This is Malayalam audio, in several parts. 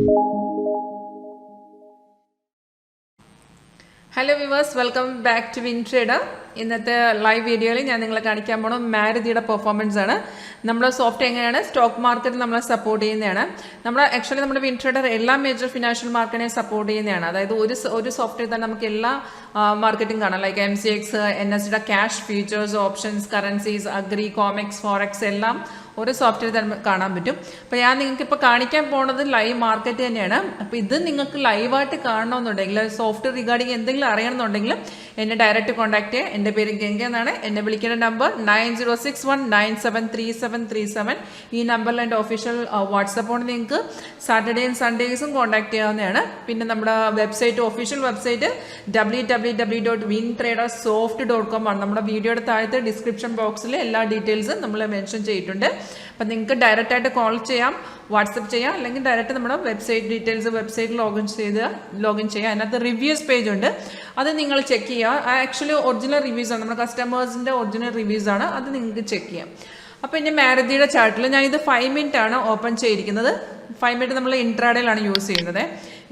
Hello viewers, welcome back to WinTrader. ഇന്നത്തെ ലൈവ് വീഡിയോയിൽ ഞാൻ നിങ്ങളെ കാണിക്കാൻ പോണ മാരുതിയുടെ പെർഫോമൻസ് ആണ്. നമ്മുടെ സോഫ്റ്റ് എങ്ങനെയാണ് സ്റ്റോക്ക് മാർക്കറ്റ് നമ്മളെ സപ്പോർട്ട് ചെയ്യുന്നതാണ്. ആക്ച്വലി നമ്മുടെ WinTrader എല്ലാ മേജർ ഫിനാൻഷ്യൽ മാർക്കറ്റിനെ സപ്പോർട്ട് ചെയ്യുന്നതാണ്. അതായത് ഒരു സോഫ്റ്റ്വെയർ തന്നെ നമുക്ക് എല്ലാ മാർക്കറ്റും കാണാം. Like MCX, NSE cash futures, options, currencies, agri, comics, forex എല്ലാം ഒരു സോഫ്റ്റ്വെയർ തന്നെ കാണാൻ പറ്റും. അപ്പോൾ ഞാൻ നിങ്ങൾക്ക് ഇപ്പോൾ കാണിക്കാൻ പോകുന്നത് ലൈവ് മാർക്കറ്റ് തന്നെയാണ്. അപ്പോൾ ഇത് നിങ്ങൾക്ക് ലൈവായിട്ട് കാണണമെന്നുണ്ടെങ്കിൽ സോഫ്റ്റ്വെയർ റിഗാർഡിങ് എന്തെങ്കിലും അറിയണമെന്നുണ്ടെങ്കിൽ എന്നെ ഡയറക്റ്റ് കോൺടാക്ട് ചെയ്യുക. എൻ്റെ പേര് ഗംഗ എന്നാണ്. എന്നെ വിളിക്കേണ്ട നമ്പർ 9061973737. ഈ നമ്പറിൽ എൻ്റെ ഒഫീഷ്യൽ വാട്സപ്പോണ് നിങ്ങൾക്ക് സാറ്റർഡേയും സൺഡേസും കോൺടാക്ട് ചെയ്യാവുന്നതാണ്. പിന്നെ നമ്മുടെ വെബ്സൈറ്റ്, ഒഫീഷ്യൽ വെബ്സൈറ്റ് www.wintradersoft.com ആണ്. നമ്മുടെ വീഡിയോയുടെ താഴത്തെ ഡിസ്ക്രിപ്ഷൻ ബോക്സിൽ എല്ലാ ഡീറ്റെയിൽസും നമ്മൾ മെൻഷൻ ചെയ്തിട്ടുണ്ട്. അപ്പം നിങ്ങൾക്ക് ഡയറക്റ്റായിട്ട് കോൾ ചെയ്യാം, വാട്സപ്പ് ചെയ്യാം, അല്ലെങ്കിൽ ഡയറക്റ്റ് നമ്മുടെ വെബ്സൈറ്റ് ഡീറ്റെയിൽസ് വെബ്സൈറ്റിൽ ലോഗിൻ ചെയ്യാം. അതിനകത്ത് റിവ്യൂസ് പേജ് ഉണ്ട്, അത് നിങ്ങൾ ചെക്ക് ചെയ്യുക. ആക്ച്വലി ഒറിജിനൽ റിവ്യൂസ് ആണ്, നമ്മുടെ കസ്റ്റമേഴ്സിൻ്റെ ഒറിജിനൽ റിവ്യൂസ് ആണ്, അത് നിങ്ങൾക്ക് ചെക്ക് ചെയ്യാം. അപ്പോൾ ഇനി മാരുതിയുടെ ചാർട്ടിൽ ഞാൻ ഇത് 5 മിനിറ്റ് ആണ് ഓപ്പൺ ചെയ്തിരിക്കുന്നത്. 5 മിനിറ്റ് നമ്മൾ ഇൻട്രാഡേയിലാണ് യൂസ് ചെയ്യുന്നത്.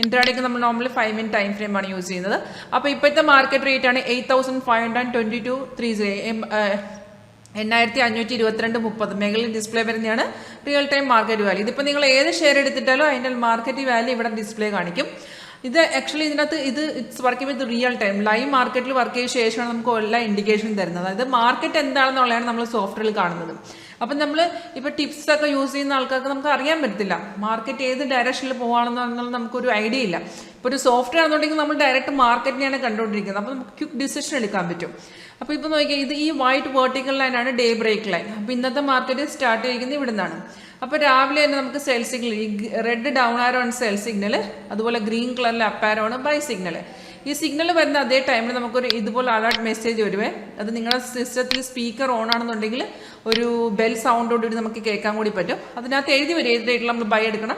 ഇൻട്രാഡേക്ക് നമ്മൾ നോർമലി 5 മിനിറ്റ് ടൈം ഫ്രെയിം ആണ് യൂസ് ചെയ്യുന്നത്. അപ്പോൾ ഇപ്പോഴത്തെ മാർക്കറ്റ് റേറ്റ് ആണ് 8522.30 മേഖലയിൽ ഡിസ്പ്ലേ വരുന്നതാണ് റിയൽ ടൈം മാർക്കറ്റ് വാല്യൂ. ഇതിപ്പോൾ നിങ്ങൾ ഏത് ഷെയർ എടുത്തിട്ടാലും അതിൻ്റെ മാർക്കറ്റ് വാല്യൂ ഇവിടെ ഡിസ്പ്ലേ കാണിക്കും. ഇത് ആക്ച്വലി ഇതിനകത്ത് it's working with real time live മാർക്കറ്റിൽ വർക്ക് ചെയ്ത ശേഷമാണ് നമുക്ക് എല്ലാ ഇൻഡിക്കേഷൻ തരുന്നത്. അതായത് മാർക്കറ്റ് എന്താണെന്നുള്ളതാണ് നമ്മൾ സോഫ്റ്റ്വെയറിൽ കാണുന്നത്. അപ്പം നമ്മൾ ഇപ്പോൾ ടിപ്സ് ഒക്കെ യൂസ് ചെയ്യുന്ന ആൾക്കാർക്ക് നമുക്ക് അറിയാൻ പറ്റില്ല മാർക്കറ്റ് ഏത് ഡയറക്ഷനിൽ പോകുകയാണെന്നുള്ളത് നമുക്കൊരു ഐഡിയ ഇല്ല. ഇപ്പോൾ ഒരു സോഫ്റ്റ്വെയർ ആണെന്നുണ്ടെങ്കിൽ നമ്മൾ ഡയറക്റ്റ് മാർക്കറ്റിനെയാണ് കണ്ടുകൊണ്ടിരിക്കുന്നത്. അപ്പോൾ നമുക്ക് ക്വിക്ക് ഡിസിഷൻ എടുക്കാൻ പറ്റും. അപ്പോൾ ഇപ്പോൾ നോക്കിയാൽ ഇത് ഈ വൈറ്റ് വെർട്ടിക്കൽ ലൈനാണ് ഡേ ബ്രേക്ക് ലൈൻ. അപ്പോൾ ഇന്നത്തെ മാർക്കറ്റ് സ്റ്റാർട്ട് ചെയ്തിരിക്കുന്നത് ഇവിടെ നിന്നാണ്. അപ്പോൾ രാവിലെ തന്നെ നമുക്ക് സെൽ സിഗ്നൽ, ഈ റെഡ് ഡൗൺ ആരോ ആണ് സെൽ സിഗ്നൽ, അതുപോലെ ഗ്രീൻ കളറിൽ അപ്പ് ആരോ ആണ് ബൈ സിഗ്നൽ. ഈ സിഗ്നൽ വരുന്ന അതേ ടൈമിൽ നമുക്കൊരു ഇതുപോലെ അലേർട്ട് മെസ്സേജ് വരുവേ. അത് നിങ്ങളുടെ സിസ്റ്റത്തിൽ സ്പീക്കർ ഓൺ ആണെന്നുണ്ടെങ്കിൽ ഒരു ബെൽ സൗണ്ടോടുകൂടി നമുക്ക് കേൾക്കാൻ കൂടി പറ്റും. അതിനകത്ത് എഴുതി വരും ഏത് റേറ്റിൽ നമ്മൾ ബൈ എടുക്കണം,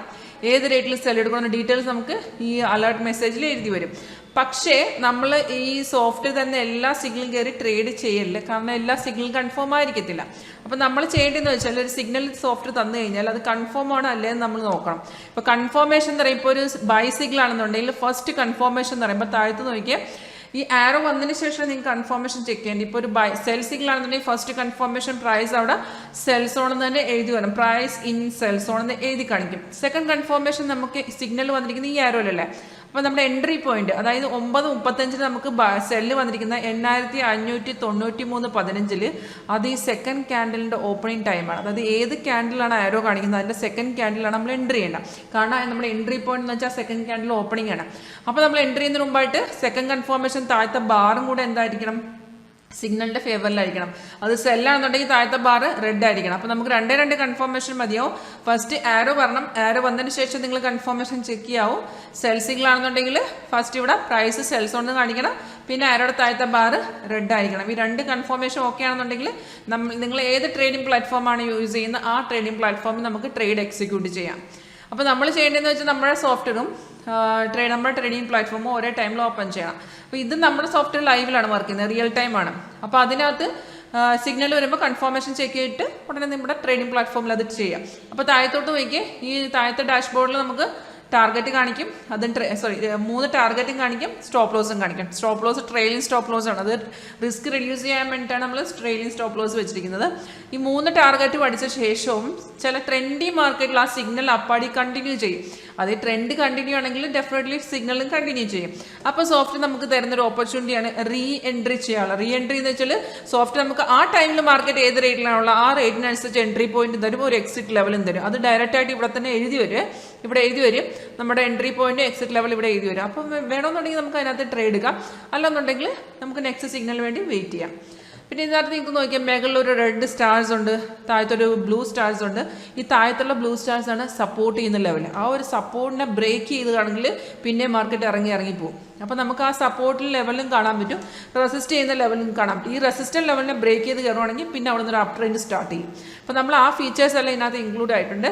ഏത് റേറ്റിൽ സെൽ എടുക്കണം, ഡീറ്റെയിൽസ് നമുക്ക് ഈ അലേർട്ട് മെസ്സേജിൽ എഴുതി വരും. പക്ഷേ നമ്മൾ ഈ സോഫ്റ്റ്വെയർ തന്നെ എല്ലാ സിഗ്നലും കയറി ട്രേഡ് ചെയ്യല്ലേ, കാരണം എല്ലാ സിഗ്നലും കൺഫേം ആയിരിക്കത്തില്ല. അപ്പം നമ്മൾ ചെയ്യേണ്ടതെന്ന് വെച്ചാൽ ഒരു സിഗ്നൽ സോഫ്റ്റ്വെയർ തന്നു കഴിഞ്ഞാൽ അത് കൺഫേം ആണോ അല്ലേന്ന് നമ്മൾ നോക്കണം. ഇപ്പോൾ കൺഫർമേഷൻ എന്ന് പറയുമ്പോൾ ഒരു ബൈ സിഗ്നൽ ആണെന്നുണ്ടെങ്കിൽ ഫസ്റ്റ് കൺഫർമേഷൻ എന്ന് പറയുമ്പോൾ താഴത്ത് നോക്കിയാൽ ഈ ആരോ വന്നതിന് ശേഷം നിങ്ങൾക്ക് കൺഫർമേഷൻ ചെക്ക് ചെയ്യേണ്ടി. ഇപ്പോൾ ഒരു സെൽ സിഗ്നൽ ആണെന്നുണ്ടെങ്കിൽ ഫസ്റ്റ് കൺഫർമേഷൻ പ്രൈസ് അവിടെ സെൽ സോൺ എന്ന് തന്നെ എഴുതി വരും, പ്രൈസ് ഇൻ സെൽ സോൺ എന്ന് എഴുതി കാണിക്കും. സെക്കൻഡ് കൺഫർമേഷൻ നമുക്ക് സിഗ്നൽ വന്നിരിക്കുന്നത് ഈ ആരോയിലല്ലേ. അപ്പോൾ നമ്മുടെ എൻട്രി പോയിന്റ് അതായത് 9:35 നമുക്ക് സെല്ല് വന്നിരിക്കുന്ന 8593.15 അത് ഈ സെക്കൻഡ് ക്യാൻഡലിൻ്റെ ഓപ്പണിംഗ് ടൈമാണ്. അതായത് ഏത് ക്യാൻഡിലാണ് ആരോ കാണിക്കുന്നത് അതിൻ്റെ സെക്കൻഡ് ക്യാൻഡിലാണ് നമ്മൾ എൻട്രി ചെയ്യേണ്ടത്. കാരണം നമ്മുടെ എൻട്രി പോയിന്റ് എന്ന് വെച്ചാൽ സെക്കൻഡ് ക്യാൻഡിൽ ഓപ്പണിംഗ് ആണ്. അപ്പോൾ നമ്മൾ എൻട്രി ചെയ്യുന്നതിന് മുമ്പായിട്ട് സെക്കൻഡ് കൺഫർമേഷൻ താഴത്തെ ബാറും കൂടെ എന്തായിരിക്കണം, സിഗ്നലിൻ്റെ ഫേവറിലായിരിക്കണം. അത് സെല്ലാണെന്നുണ്ടെങ്കിൽ താഴത്തെ ബാർ റെഡ് ആയിരിക്കണം. അപ്പോൾ നമുക്ക് 2 കൺഫർമേഷൻ മതിയാവും. ഫസ്റ്റ് ആരോ വരണം, ആരോ വന്നതിന് ശേഷം നിങ്ങൾ കൺഫർമേഷൻ ചെക്ക് ചെയ്യാവും. സെൽ സിഗ്നൽ ആണെന്നുണ്ടെങ്കിൽ ഫസ്റ്റ് ഇവിടെ പ്രൈസ് സെൽസ് കൊണ്ട് കാണിക്കണം, പിന്നെ ആരോടെ താഴത്തെ ബാർ റെഡ് ആയിരിക്കണം. ഈ 2 കൺഫർമേഷൻ ഓക്കെ ആണെന്നുണ്ടെങ്കിൽ നിങ്ങൾ ഏത് ട്രേഡിംഗ് പ്ലാറ്റ്ഫോമാണ് യൂസ് ചെയ്യുന്നത് ആ ട്രേഡിംഗ് പ്ലാറ്റ്ഫോമിൽ നമുക്ക് ട്രേഡ് എക്സിക്യൂട്ട് ചെയ്യാം. അപ്പോൾ നമ്മൾ ചെയ്യേണ്ടതെന്ന് വെച്ചാൽ നമ്മുടെ സോഫ്റ്റ്വെയറും നമ്മുടെ ട്രേഡിംഗ് പ്ലാറ്റ്ഫോമും ഒരേ ടൈമിൽ ഓപ്പൺ ചെയ്യണം. അപ്പോൾ ഇത് നമ്മുടെ സോഫ്റ്റ്വെയർ ലൈവിലാണ് വർക്ക് ചെയ്യുന്നത്, റിയൽ ടൈം ആണ്. അപ്പോൾ അതിനകത്ത് സിഗ്നൽ വരുമ്പോൾ കൺഫർമേഷൻ ചെക്ക് ചെയ്തിട്ട് ഉടനെ നമ്മുടെ ട്രേഡിംഗ് പ്ലാറ്റ്ഫോമിൽ അത് ചെയ്യാം. അപ്പോൾ താഴത്തോട്ട് നോക്കിയേ, ഈ താഴത്തെ ഡാഷ്ബോർഡിൽ നമുക്ക് ടാർഗറ്റ് കാണിക്കും, അതും 3 ടാർഗറ്റും കാണിക്കും, സ്റ്റോപ്പ് ലോസും കാണിക്കും. Stop loss trailing stop loss ആണ്. അത് റിസ്ക് റിഡ്യൂസ് ചെയ്യാൻ വേണ്ടിയിട്ടാണ് നമ്മൾ ട്രെയിലിംഗ് സ്റ്റോപ്പ് ലോസ് വെച്ചിരിക്കുന്നത്. ഈ 3 ടാർഗറ്റ് പഠിച്ച ശേഷവും ചില ട്രെൻഡി മാർക്കറ്റിൽ ആ സിഗ്നൽ അപ്പാടി കണ്ടിന്യൂ ചെയ്യും. അത് ട്രെൻഡ് കണ്ടിന്യൂ ആണെങ്കിൽ ഡെഫിനറ്റ്ലി സിഗ്നലും കണ്ടിന്യൂ ചെയ്യും. അപ്പോൾ സോഫ്റ്റ് നമുക്ക് തരുന്നൊരു ഓപ്പർച്യൂണിറ്റിയാണ് റീ എൻട്രി ചെയ്യാനുള്ള. റീ എൻട്രി എന്ന് വെച്ചാൽ സോഫ്റ്റ് നമുക്ക് ആ ടൈമിൽ മാർക്കറ്റ് ഏത് റേറ്റിലാണുള്ള ആ റേറ്റിനനുസരിച്ച് എൻട്രി പോയിന്റ് തരും, ഒരു എക്സിറ്റ് ലെവലും തരും. അത് ഡയറക്റ്റായിട്ട് ഇവിടെ തന്നെ എഴുതി വരും, ഇവിടെ എഴുതി വരും നമ്മുടെ എൻട്രി പോയിന്റ് എക്സിറ്റ് ലെവൽ ഇവിടെ എഴുതി വരും. അപ്പം വേണമെന്നുണ്ടെങ്കിൽ നമുക്ക് അതിനകത്ത് ട്രേഡ് എടുക്കാം, അല്ലെന്നുണ്ടെങ്കിൽ നമുക്ക് നെക്സ്റ്റ് സിഗ്നൽ വേണ്ടി വെയിറ്റ് ചെയ്യാം. പിന്നെ ഇതിനകത്ത് നിങ്ങൾക്ക് നോക്കിയാൽ മേഖലയിൽ ഒരു റെഡ് സ്റ്റാർസ് ഉണ്ട്, താഴത്തൊരു ബ്ലൂ സ്റ്റാർസ് ഉണ്ട്. ഈ താഴത്തുള്ള ബ്ലൂ സ്റ്റാർസ് ആണ് സപ്പോർട്ട് ചെയ്യുന്ന ലെവൽ. ആ ഒരു സപ്പോർട്ടിനെ ബ്രേക്ക് ചെയ്തുകയാണെങ്കിൽ പിന്നെ മാർക്കറ്റ് ഇറങ്ങിപ്പോകും. അപ്പോൾ നമുക്ക് ആ സപ്പോർട്ടിൽ ലെവലും കാണാൻ പറ്റും, റെസിസ്റ്റ് ചെയ്യുന്ന ലെവലും കാണാൻ പറ്റും. ഈ റെസിസ്റ്റൻറ്റ് ലെവലിനെ ബ്രേക്ക് ചെയ്ത് കയറുവാണെങ്കിൽ പിന്നെ അവിടെ നിന്ന് ഒരു അപ് ട്രെൻഡ് സ്റ്റാർട്ട് ചെയ്യും. അപ്പോൾ നമ്മൾ ആ ഫീച്ചേഴ്സ് എല്ലാം ഇതിനകത്ത് ഇൻക്ലൂഡ് ആയിട്ടുണ്ട്.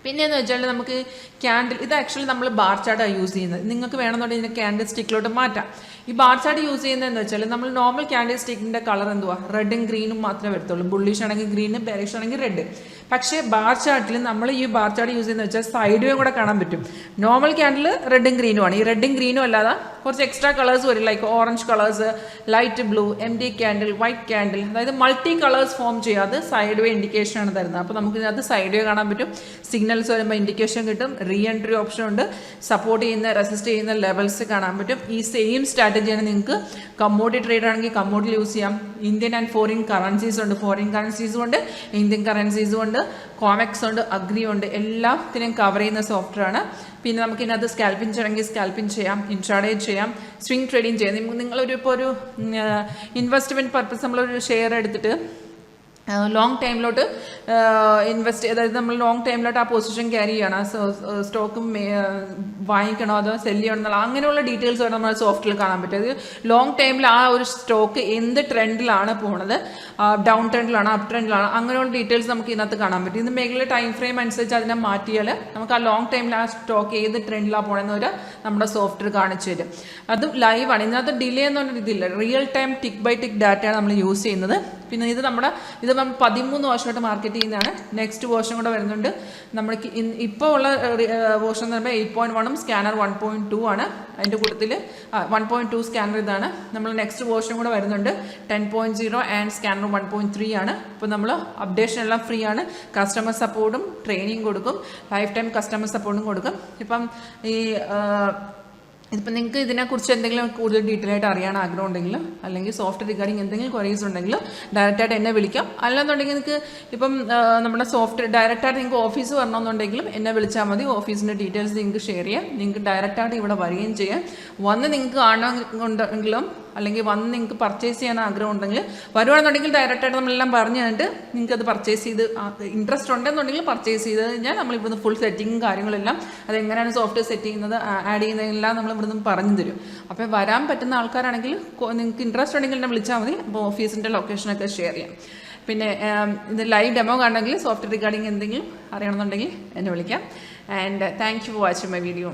പിന്നെയെന്ന് വെച്ചാൽ നമുക്ക് ക്യാൻഡിൽ, ഇത് ആക്ച്വലി നമ്മൾ ബാർ ചാർട്ടാണ് യൂസ് ചെയ്യുന്നത്. നിങ്ങൾക്ക് വേണമെന്നുണ്ടെങ്കിൽ ഇതിൻ്റെ ക്യാൻഡിൽ സ്റ്റിക്കിലോട്ട് മാറ്റാം. ഈ ബാർ ചാർട്ട് യൂസ് ചെയ്യുന്നതെന്ന് വെച്ചാൽ നമ്മൾ നോർമൽ ക്യാൻഡിൽ സ്റ്റിക്കിൻ്റെ കളർ എന്തുവാ റെഡും ഗ്രീനും മാത്രമേ വരത്തുള്ളൂ. ബുള്ളിഷ് ആണെങ്കിൽ ഗ്രീന്, ബെയറിഷ് ആണെങ്കിൽ റെഡ്. പക്ഷേ ബാർ ചാർട്ടിൽ നമ്മൾ ഈ ബാർ ചാർട്ട് യൂസ് ചെയ്യുന്നത് വെച്ചാൽ സൈഡ് വ്യൂ കൂടെ കാണാൻ പറ്റും. നോർമൽ ക്യാൻഡിൽ റെഡും ഗ്രീനും ആണ്. ഈ റെഡും ഗ്രീനും അല്ലാതെ കുറച്ച് എക്സ്ട്രാ കളേഴ്സ് വരും, like orange colours, light blue, എംറ്റി candle, white candle, അതായത് മൾട്ടി കളേഴ്സ് ഫോം ചെയ്യാതെ സൈഡ് വേ ഇൻഡിക്കേഷൻ ആണ് തരുന്നത്. അപ്പോൾ നമുക്ക് ഇതിനകത്ത് സൈഡ് വേ കാണാൻ പറ്റും, സിഗ്നൽസ് വരുമ്പോൾ ഇൻഡിക്കേഷൻ കിട്ടും, റീ എൻട്രി ഓപ്ഷൻ ഉണ്ട്, സപ്പോർട്ട് ചെയ്യുന്ന റെസിസ്റ്റ് ചെയ്യുന്ന ലെവൽസ് കാണാൻ പറ്റും. ഈ സെയിം സ്ട്രാറ്റജിയാണ് നിങ്ങൾക്ക് കമ്മോഡിറ്റി ട്രേഡർ ആണെങ്കിൽ കമ്മോഡിറ്റി യൂസ് ചെയ്യാം. ഇന്ത്യൻ ആൻഡ് ഫോറിൻ കറൻസീസ് ഉണ്ട്, ഫോറിൻ കറൻസീസും ഉണ്ട്, ഇന്ത്യൻ കറൻസീസും ഉണ്ട്, കോമെക്സ് ഉണ്ട്, അഗ്രി ഉണ്ട്, എല്ലാത്തിനെയും കവർ ചെയ്യുന്ന സോഫ്റ്റ്വെയർ ആണ്. പിന്നെ നമുക്ക് ഇതിനകത്ത് സ്കാൽപ്പിംഗ് ചെയ്യണമെങ്കിൽ സ്കാൽപ്പിംഗ് ചെയ്യാം, ഇൻട്രാഡേ ചെയ്യാം, സ്വിംഗ് ട്രേഡിംഗ് ചെയ്യാം. നിങ്ങളൊരു ഇപ്പോൾ ഒരു ഇൻവെസ്റ്റ്മെൻറ്റ് പർപ്പസ് നമ്മളൊരു ഷെയർ എടുത്തിട്ട് ലോങ് ടൈമിലോട്ട് ഇൻവെസ്റ്റ്, അതായത് നമ്മൾ ലോങ് ടൈമിലോട്ട് ആ പൊസിഷൻ ക്യാരി ചെയ്യണം, സ്റ്റോക്കും വാങ്ങിക്കണോ അതോ സെല് ചെയ്യണം എന്നുള്ള അങ്ങനെയുള്ള ഡീറ്റെയിൽസ് വരെ നമ്മൾ സോഫ്റ്റ്വെയർ കാണാൻ പറ്റും. അത് ലോങ് ടൈമിൽ ആ ഒരു സ്റ്റോക്ക് എന്ത് ട്രെൻഡിലാണ് പോണത്, ഡൗൺ ട്രെൻഡിലാണ്, അപ്പ് ട്രെൻഡിലാണ്, അങ്ങനെയുള്ള ഡീറ്റെയിൽസ് നമുക്ക് ഇതിനകത്ത് കാണാൻ പറ്റും. ഇത് മേഖല ടൈം ഫ്രെയിം അനുസരിച്ച് അതിനെ മാറ്റിയാൽ നമുക്ക് ആ ലോങ് ടൈമിൽ ആ സ്റ്റോക്ക് ഏത് ട്രെൻഡിലാണ് പോകണമെന്ന് ഒരു നമ്മുടെ സോഫ്റ്റ്വെയർ കാണിച്ചു തരും. അത് ലൈവാണ്. ഇതിനകത്ത് ഡിലേ എന്ന് പറഞ്ഞ ഇതില്ല, real time tick by tick ഡാറ്റയാണ് നമ്മൾ യൂസ് ചെയ്യുന്നത്. പിന്നെ ഇത് നമ്മൾ 13 വർഷമായിട്ട് മാർക്കറ്റ് ചെയ്യുന്നതാണ്. നെക്സ്റ്റ് വേർഷൻ കൂടെ വരുന്നുണ്ട്. നമ്മൾക്ക് ഇപ്പോൾ ഉള്ള വേർഷൻ എന്ന് പറയുമ്പോൾ 8.1 സ്കാനർ 1.2 ആണ്. അതിൻ്റെ കൂട്ടത്തിൽ 1.2 സ്കാനർ ഇതാണ്. നമ്മൾ നെക്സ്റ്റ് വേർഷൻ കൂടെ വരുന്നുണ്ട്, 10.0 ആൻഡ് സ്കാനർ 1.3 ആണ്. ഇപ്പോൾ നമ്മൾ അപ്ഡേഷൻ എല്ലാം ഫ്രീ ആണ്. കസ്റ്റമർ സപ്പോർട്ടും ട്രെയിനിങ് കൊടുക്കും, ലൈഫ് ടൈം കസ്റ്റമർ സപ്പോർട്ടും കൊടുക്കും. ഇപ്പം ഇതിപ്പോൾ നിങ്ങൾക്ക് ഇതിനെക്കുറിച്ച് എന്തെങ്കിലും കൂടുതൽ ഡീറ്റെയിൽ ആയിട്ട് അറിയാൻ ആഗ്രഹം ഉണ്ടെങ്കിൽ, അല്ലെങ്കിൽ സോഫ്റ്റ്വെയർ റിഗാർഡിങ് എന്തെങ്കിലും ക്വയറീസ് ഉണ്ടെങ്കിൽ ഡയറക്റ്റായിട്ട് എന്നെ വിളിക്കാം. അല്ലെന്നുണ്ടെങ്കിൽ നിങ്ങൾക്ക് ഇപ്പം നമ്മുടെ സോഫ്റ്റ്വെയർ ഡയറക്റ്റായിട്ട് നിങ്ങൾക്ക് ഓഫീസ് വരണമെന്നുണ്ടെങ്കിലും എന്നെ വിളിച്ചാൽ മതി. ഓഫീസിൻ്റെ ഡീറ്റെയിൽസ് നിങ്ങൾക്ക് ഷെയർ ചെയ്യാം. നിങ്ങൾക്ക് ഡയറക്റ്റായിട്ട് ഇവിടെ വരികയും ചെയ്യാം. വന്ന് നിങ്ങൾക്ക് കാണണമെന്നുണ്ടെങ്കിലും അല്ലെങ്കിൽ വന്ന് നിങ്ങൾക്ക് പർച്ചേസ് ചെയ്യാൻ ആഗ്രഹം ഉണ്ടെങ്കിൽ വരുവാണെന്നുണ്ടെങ്കിൽ ഡയറക്റ്റായിട്ട് നമ്മളെല്ലാം പറഞ്ഞു തന്നിട്ട് നിങ്ങൾക്ക് അത് പർച്ചേസ് ചെയ്ത് ഇൻട്രസ്റ്റ് ഉണ്ടെന്നുണ്ടെങ്കിൽ പർച്ചേസ് ചെയ്ത് കഴിഞ്ഞാൽ നമ്മളിവിടുന്ന് ഫുൾ സെറ്റിങ്ങും കാര്യങ്ങളെല്ലാം അതെങ്ങനെയാണ് സോഫ്റ്റ്വെയർ സെറ്റ് ചെയ്യുന്നത്, ആഡ് ചെയ്യുന്നതെല്ലാം നമ്മൾ ഇവിടുന്ന് പറഞ്ഞു തരും. അപ്പോൾ വരാൻ പറ്റുന്ന ആൾക്കാരാണെങ്കിൽ നിങ്ങൾക്ക് ഇൻട്രസ്റ്റ് ഉണ്ടെങ്കിൽ എന്നെ വിളിച്ചാൽ മതി. അപ്പോൾ ഓഫീസിൻ്റെ ലൊക്കേഷനൊക്കെ ഷെയർ ചെയ്യാം. പിന്നെ ഇത് ലൈവ് ഡെമോ കാണണമെങ്കിൽ സോഫ്റ്റ്വെയർ റിഗാർഡിങ് എന്തെങ്കിലും അറിയണമെന്നുണ്ടെങ്കിൽ എന്നെ വിളിക്കാം. And thank you for watching my video.